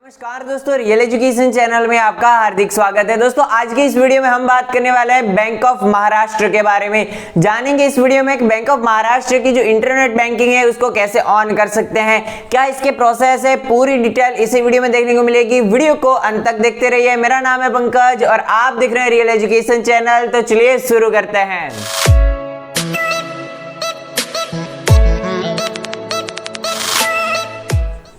नमस्कार दोस्तों, real education channel में आपका हार्दिक स्वागत है। दोस्तों आज की इस वीडियो में हम बात करने वाले हैं बैंक ऑफ महाराष्ट्र के बारे में। जानेंगे इस वीडियो में बैंक ऑफ महाराष्ट्र की जो इंटरनेट बैंकिंग है उसको कैसे ऑन कर सकते हैं, क्या इसके प्रोसेस है, पूरी डिटेल इसी वीडियो में देखने को मिलेगी। वीडियो को अंत तक देखते रहिए। मेरा नाम है पंकज और आप देख रहे हैं रियल एजुकेशन चैनल। तो चलिए शुरू करते हैं।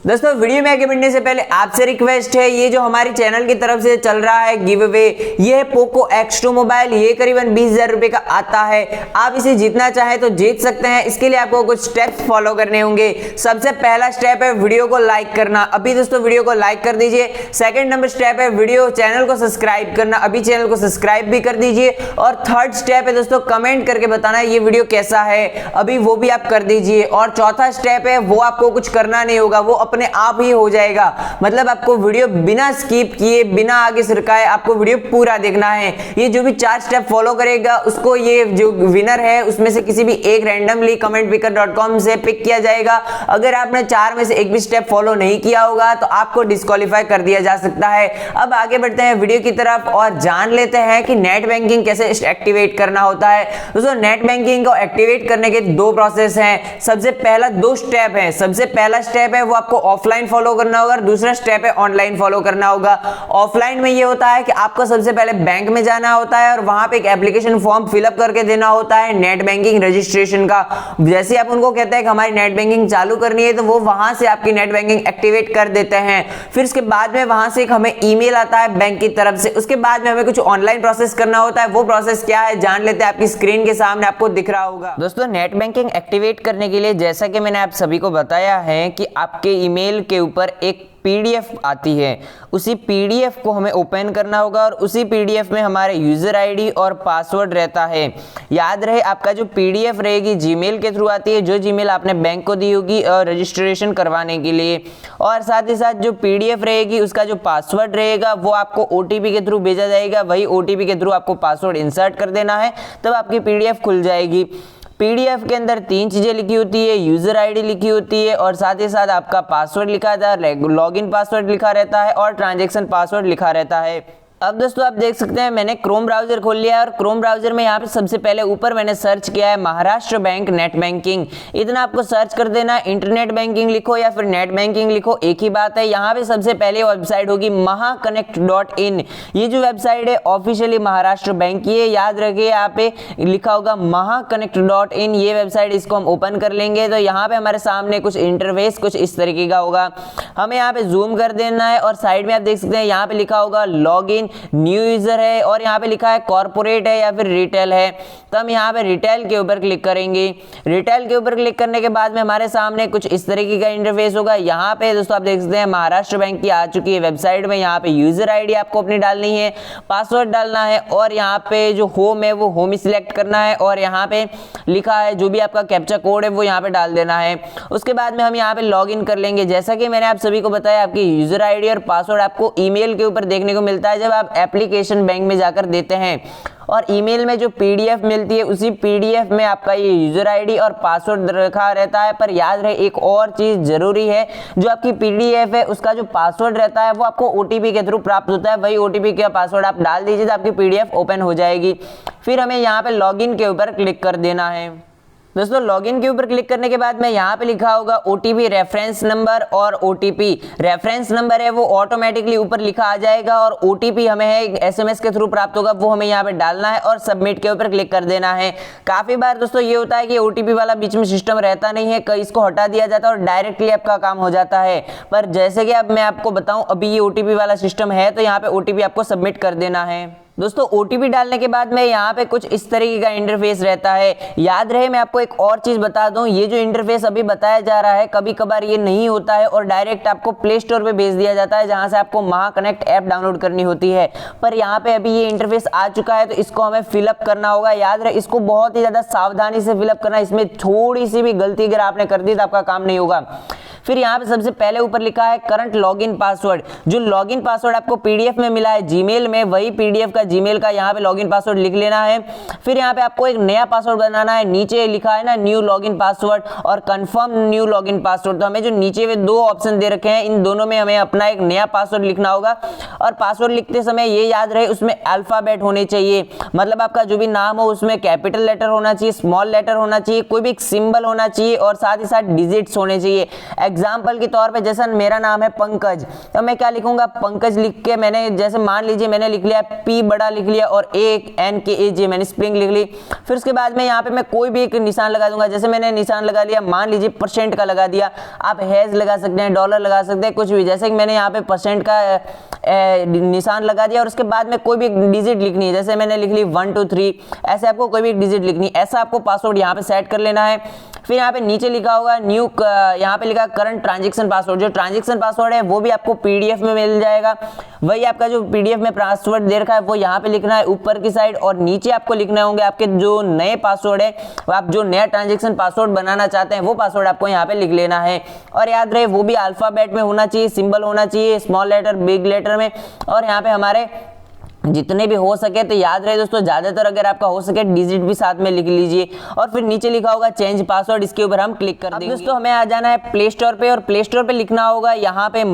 दोस्तों वीडियो में आगे बढ़ने से पहले आपसे रिक्वेस्ट है, ये जो हमारी चैनल की तरफ से चल रहा है गिव अवे, ये है पोको X2 मोबाइल। ये करीबन 20,000 रुपए का आता है। आप इसे जीतना चाहे तो जीत सकते हैं। इसके लिए आपको कुछ स्टेप्स फॉलो करने होंगे। सबसे पहला स्टेप है वीडियो को लाइक करना। अभी दोस्तों वीडियो को लाइक कर दीजिए। सेकंड नंबर स्टेप है चैनल को सब्सक्राइब करना। अभी चैनल को सब्सक्राइब भी कर दीजिए। और थर्ड स्टेप है दोस्तों कमेंट करके बताना ये वीडियो कैसा है, अभी वो भी आप कर दीजिए। और चौथा स्टेप है वो आपको कुछ करना नहीं होगा, वो अपने आप ही हो जाएगा। मतलब आपको वीडियो बिना स्किप किए, बिना आगे सरकाए आपको वीडियो पूरा देखना है। ये जो भी 4 स्टेप फॉलो करेगा उसको ये जो विनर है उसमें से किसी भी एक रैंडमली commentpicker.com से पिक किया जाएगा। अगर आपने 4 में से एक भी स्टेप फॉलो नहीं किया होगा तो आपको डिस्क्वालीफाई कर दिया जा सकता है। अब आगे बढ़ते हैं वीडियो की तरफ और जान लेते हैं कि नेट बैंकिंग कैसे एक्टिवेट करना होता है। दोस्तों नेट बैंकिंग को एक्टिवेट करने के 2 प्रोसेस हैं। सबसे पहला 2 स्टेप है। सबसे पहला स्टेप है वो आपको ऑफलाइन फॉलो करना होगा और दूसरा स्टेप है ऑनलाइन फॉलो करना होगा। ऑफलाइन में ये होता है कि आपको सबसे पहले बैंक में जाना होता है और वहां पे एक एप्लीकेशन फॉर्म फिलअप करके देना होता है नेट बैंकिंग रजिस्ट्रेशन का। जैसे आप उनको कहते हैं कि हमारी नेट बैंकिंग चालू करनी है तो वो वहां से आपकी नेट बैंकिंग एक्टिवेट कर देते हैं। फिर उसके बाद में वहां से एक हमें ईमेल आता है बैंक की तरफ से। उसके बाद में हमें कुछ ऑनलाइन प्रोसेस करना होता है। वो प्रोसेस क्या है जान लेते हैं। आपकी स्क्रीन के सामने आपको दिख रहा होगा। दोस्तों नेट बैंकिंग एक्टिवेट करने के लिए जैसा कि मैंने आप सभी को बताया है कि आपके ईमेल के ऊपर एक पीडीएफ आती है। उसी पीडीएफ को हमें ओपन करना होगा और उसी पीडीएफ में हमारे यूजर आईडी और पासवर्ड रहता है। याद रहे आपका जो पीडीएफ रहेगी जीमेल के थ्रू आती है, जो जीमेल आपने बैंक को दी होगी रजिस्ट्रेशन करवाने के लिए। और साथ ही साथ जो पीडीएफ रहेगी उसका जो पासवर्ड रहेगा वो आपको ओटीपी के थ्रू भेजा जाएगा। वही ओटीपी के थ्रू आपको पासवर्ड इंसर्ट कर देना है, तब आपकी पीडीएफ खुल जाएगी। पीडीएफ के अंदर 3 चीजें लिखी होती है, यूजर आईडी लिखी होती है और साथ ही साथ आपका पासवर्ड लिखा रहता है, लॉगिन पासवर्ड लिखा रहता है और ट्रांजैक्शन पासवर्ड लिखा रहता है। अब दोस्तों आप देख सकते हैं मैंने क्रोम ब्राउजर खोल लिया है और क्रोम ब्राउजर में यहाँ पे सबसे पहले ऊपर मैंने सर्च किया है महाराष्ट्र बैंक नेट बैंकिंग। इतना आपको सर्च कर देना। इंटरनेट बैंकिंग लिखो या फिर नेट बैंकिंग लिखो, एक ही बात है। यहाँ पे सबसे पहले वेबसाइट होगी महाकनेक्ट.in। ये जो वेबसाइट है ऑफिशियली महाराष्ट्र बैंक की है। याद रखिए यहाँ पे लिखा होगा महाकनेक्ट.in ये वेबसाइट। इसको हम ओपन कर लेंगे तो यहाँ पे हमारे सामने कुछ इंटरफेस कुछ इस तरीके का होगा। हमें यहाँ पे जूम कर देना है और साइड में आप देख सकते हैं यहाँ पे लिखा होगा लॉग इन, न्यू यूजर है और यहाँ पे लिखा है कॉर्पोरेट है या फिर रिटेल है। तो हम यहाँ पे रिटेल के ऊपर क्लिक करेंगे। रिटेल के ऊपर क्लिक करने के बाद में हमारे सामने कुछ इस तरीके का इंटरफेस होगा। यहाँ पे दोस्तों आप देख सकते हैं महाराष्ट्र बैंक की आ चुकी है वेबसाइट में। यहाँ पे यूजर आईडी आपको अपनी डालनी है, पासवर्ड डालना है और यहाँ पे जो होम है वो होम सिलेक्ट करना है और यहाँ पे लिखा है जो भी आपका कैप्चा कोड है वो यहाँ पे डाल देना है। उसके बाद में हम यहाँ पे लॉग इन कर लेंगे। जैसा कि मैंने आप सभी को बताया आपकी यूजर आईडी और पासवर्ड आपको ईमेल के ऊपर देखने को मिलता है जब आप एप्लीकेशन बैंक में जाकर देते हैं। और ईमेल में जो पीडीएफ मिलती है उसी पीडीएफ में आपका ये यूजर आईडी और पासवर्ड रखा रहता है। पर याद रहे एक और चीज जरूरी है, जो आपकी पीडीएफ है उसका जो पासवर्ड रहता है वो आपको ओटीपी के थ्रू प्राप्त होता है। वही ओटीपी का पासवर्ड आप डाल दीजिए तो आपकी पीडीएफ ओपन हो जाएगी। फिर हमें यहाँ पे लॉगिन के ऊपर क्लिक कर देना है। दोस्तों लॉगिन के ऊपर क्लिक करने के बाद में यहाँ पे लिखा होगा ओटीपी रेफरेंस नंबर और ओटीपी। रेफरेंस नंबर है वो ऑटोमेटिकली ऊपर लिखा आ जाएगा और ओटीपी हमें है एसएमएस के थ्रू प्राप्त होगा, वो हमें यहाँ पे डालना है और सबमिट के ऊपर क्लिक कर देना है। काफी बार दोस्तों ये होता है कि ओटीपी वाला बीच में सिस्टम रहता नहीं है, कहीं इसको हटा दिया जाता है और डायरेक्टली आपका काम हो जाता है। पर जैसे कि अब मैं आपको बताऊं अभी ये ओटीपी वाला सिस्टम है तो यहाँ पे ओटीपी आपको सबमिट कर देना है। दोस्तों ओटीपी डालने के बाद में यहाँ पे कुछ इस तरीके का इंटरफेस रहता है। याद रहे मैं आपको एक और चीज बता दूं, ये जो इंटरफेस अभी बताया जा रहा है कभी कभार ये नहीं होता है और डायरेक्ट आपको प्ले स्टोर पे भेज दिया जाता है जहां से आपको महाकनेक्ट ऐप डाउनलोड करनी होती है। पर यहाँ पे अभी ये इंटरफेस आ चुका है तो इसको हमें फिलअप करना होगा। याद रहे इसको बहुत ही ज्यादा सावधानी से फिलअप करना है। इसमें थोड़ी सी भी गलती अगर आपने कर दी तो आपका काम नहीं होगा। फिर यहाँ पे सबसे पहले ऊपर लिखा है करंट लॉगिन पासवर्ड। जो लॉगिन पासवर्ड आपको पीडीएफ में मिला है जीमेल में, वही पीडीएफ का जीमेल का यहाँ पे लॉगिन पासवर्ड लिख लेना है। फिर यहाँ पे आपको एक नया पासवर्ड बनाना है। नीचे लिखा है ना न्यू लॉगिन पासवर्ड और कंफर्म न्यू लॉगिन पासवर्ड। तो हमें जो नीचे में दो ऑप्शन दे रखे हैं, इन दोनों में हमें अपना एक नया पासवर्ड लिखना होगा। और पासवर्ड लिखते समय ये याद रहे उसमें अल्फाबेट होने चाहिए, मतलब आपका जो भी नाम हो उसमें कैपिटल लेटर होना चाहिए, स्मॉल लेटर होना चाहिए, कोई भी एक सिंबल होना चाहिए और साथ ही साथ डिजिट्स होने चाहिए। एग्जाम्पल के तौर पे जैसा मेरा नाम है पंकज, तो मैं क्या लिखूंगा, पंकज लिख के मैंने जैसे मान लीजिए मैंने लिख लिया पी बड़ा लिख लिया और ANKAJ मैंने स्प्रिंग लिख ली। फिर उसके बाद में यहाँ पे मैं कोई भी एक निशान लगा दूंगा। जैसे मैंने निशान लगा लिया, मान लीजिए परसेंट का लगा दिया, आप हैश लगा सकते हैं, डॉलर लगा सकते हैं, कुछ भी। जैसे कि मैंने यहाँ पे परसेंट का निशान लगा दिया और उसके बाद में कोई भी एक डिजिट लिखनी है, जैसे मैंने लिख ली 1 2 3, ऐसे आपको कोई भी एक डिजिट लिखनी है। ऐसा आपको पासवर्ड यहाँ पे सेट कर लेना है। फिर यहाँ पे नीचे लिखा होगा न्यू, यहाँ पे लिखा करंट ट्रांजैक्शन पासवर्ड। जो ट्रांजैक्शन पासवर्ड है वो भी आपको पीडीएफ में मिल जाएगा। वही आपका जो पीडीएफ में पासवर्ड दे रखा है वो यहाँ पे लिखना है ऊपर की साइड, और नीचे आपको लिखने होंगे आपके जो नए पासवर्ड है, आप जो नया ट्रांजैक्शन पासवर्ड बनाना चाहते हैं वो पासवर्ड आपको यहाँ पे लिख लेना है। और याद रहे वो भी अल्फाबेट में होना चाहिए, सिंबल होना चाहिए, स्मॉल लेटर बिग लेटर में। और यहाँ पे हमारे जितने भी हो सके तो याद रहे दोस्तों, ज्यादातर अगर आपका हो सके डिजिट भी साथ में लिख लीजिए। और फिर नीचे लिखा होगा चेंज पासवर्ड, इसके ऊपर हम क्लिक कर देंगे। दोस्तों हमें आ जाना है प्ले स्टोर पे, और प्ले स्टोर पे लिखना होगा यहाँ पे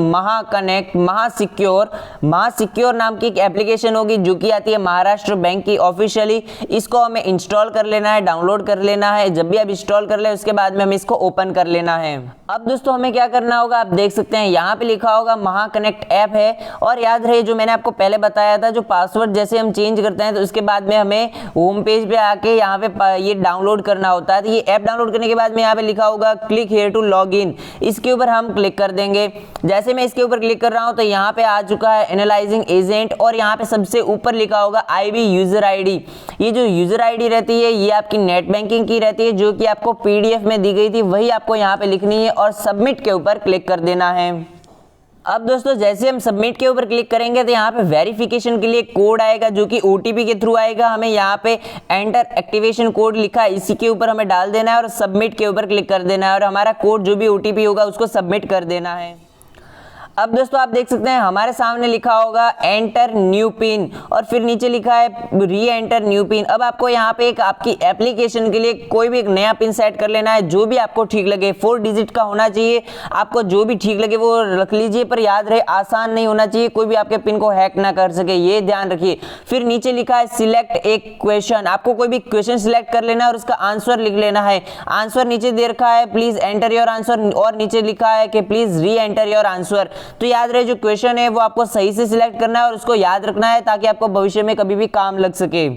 महासिक्योर नाम की एक एप्लीकेशन होगी जो कि आती है महाराष्ट्र बैंक की ऑफिशियली। इसको हमें इंस्टॉल कर लेना है, डाउनलोड कर लेना है। जब भी आप इंस्टॉल कर ले उसके बाद में हमें इसको ओपन कर लेना है। अब दोस्तों हमें क्या करना होगा, आप देख सकते हैं यहाँ पे लिखा होगा महाकनेक्ट ऐप है। और याद रहे जो मैंने आपको पहले बताया था, जो पासवर्ड जैसे हम चेंज करते हैं तो उसके बाद में हमें होम पेज पे आके यहाँ पे ये डाउनलोड करना होता है। तो ये ऐप डाउनलोड करने के बाद में यहाँ पे लिखा होगा click here to log in, इसके ऊपर हम क्लिक कर देंगे। जैसे मैं इसके ऊपर क्लिक कर रहा हूँ तो यहाँ पे आ चुका है एनालाइजिंग एजेंट, और यहाँ पे सबसे ऊपर लिखा होगा IB यूजर ID। ये जो यूजर ID रहती है ये आपकी नेट बैंकिंग की रहती है, जो कि आपको PDF में दी गई थी, वही आपको यहाँ पे लिखनी है और सबमिट के ऊपर क्लिक कर देना है। अब दोस्तों जैसे हम सबमिट के ऊपर क्लिक करेंगे तो यहाँ पे वेरिफिकेशन के लिए कोड आएगा जो कि OTP के थ्रू आएगा। हमें यहाँ पे एंटर एक्टिवेशन कोड लिखा है, इसी के ऊपर हमें डाल देना है और सबमिट के ऊपर क्लिक कर देना है, और हमारा कोड जो भी OTP होगा उसको सबमिट कर देना है। अब दोस्तों आप देख सकते हैं हमारे सामने लिखा होगा एंटर न्यू पिन, और फिर नीचे लिखा है री एंटर न्यू पिन। अब आपको यहाँ पे एक आपकी एप्लीकेशन के लिए कोई भी एक नया पिन सेट कर लेना है, जो भी आपको ठीक लगे। 4 डिजिट का होना चाहिए, आपको जो भी ठीक लगे वो रख लीजिए, पर याद रहे आसान नहीं होना चाहिए, कोई भी आपके पिन को हैक ना कर सके, ये ध्यान रखिए। फिर नीचे लिखा है सिलेक्ट एक क्वेश्चन, आपको कोई भी क्वेश्चन सिलेक्ट कर लेना है और उसका आंसर लिख लेना है। आंसर नीचे दे रखा है प्लीज एंटर योर आंसर, और नीचे लिखा है कि प्लीज री एंटर योर आंसर। तो याद रहे जो क्वेश्चन है वो आपको सही से सिलेक्ट करना है और उसको याद रखना है ताकि आपको भविष्य में कभी भी काम लग सके।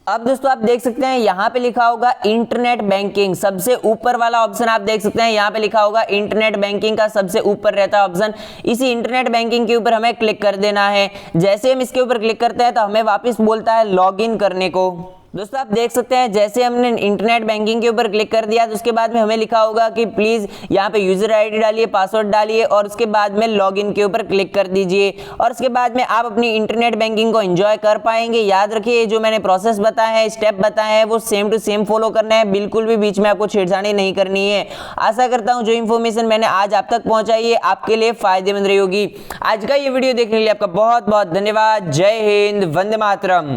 अब दोस्तों आप देख सकते हैं यहाँ पे लिखा होगा इंटरनेट बैंकिंग, सबसे ऊपर वाला ऑप्शन आप देख सकते हैं, यहाँ पे लिखा होगा इंटरनेट बैंकिंग का सबसे ऊपर रहता है ऑप्शन। इसी इंटरनेट बैंकिंग के ऊपर हमें क्लिक कर देना है। जैसे हम इसके ऊपर क्लिक करते हैं तो हमें वापस बोलता है लॉग इन करने को। दोस्तों आप देख सकते हैं जैसे हमने इंटरनेट बैंकिंग के ऊपर क्लिक कर दिया तो उसके बाद में हमें लिखा होगा कि प्लीज यहाँ पे यूजर ID डालिए, पासवर्ड डालिए, और उसके बाद में लॉगिन के ऊपर क्लिक कर दीजिए, और उसके बाद में आप अपनी इंटरनेट बैंकिंग को एंजॉय कर पाएंगे। याद रखिए जो मैंने प्रोसेस बताया है, स्टेप बताए हैं, वो सेम टू सेम फॉलो करना है, बिल्कुल भी बीच में आपको छेड़छाड़ी नहीं करनी है। आशा करता हूँ जो इन्फॉर्मेशन मैंने आज आप तक पहुंचाई है आपके लिए फायदेमंद रही होगी। आज का ये वीडियो देखने के लिए आपका बहुत बहुत धन्यवाद। जय हिंद, वंदे मातरम।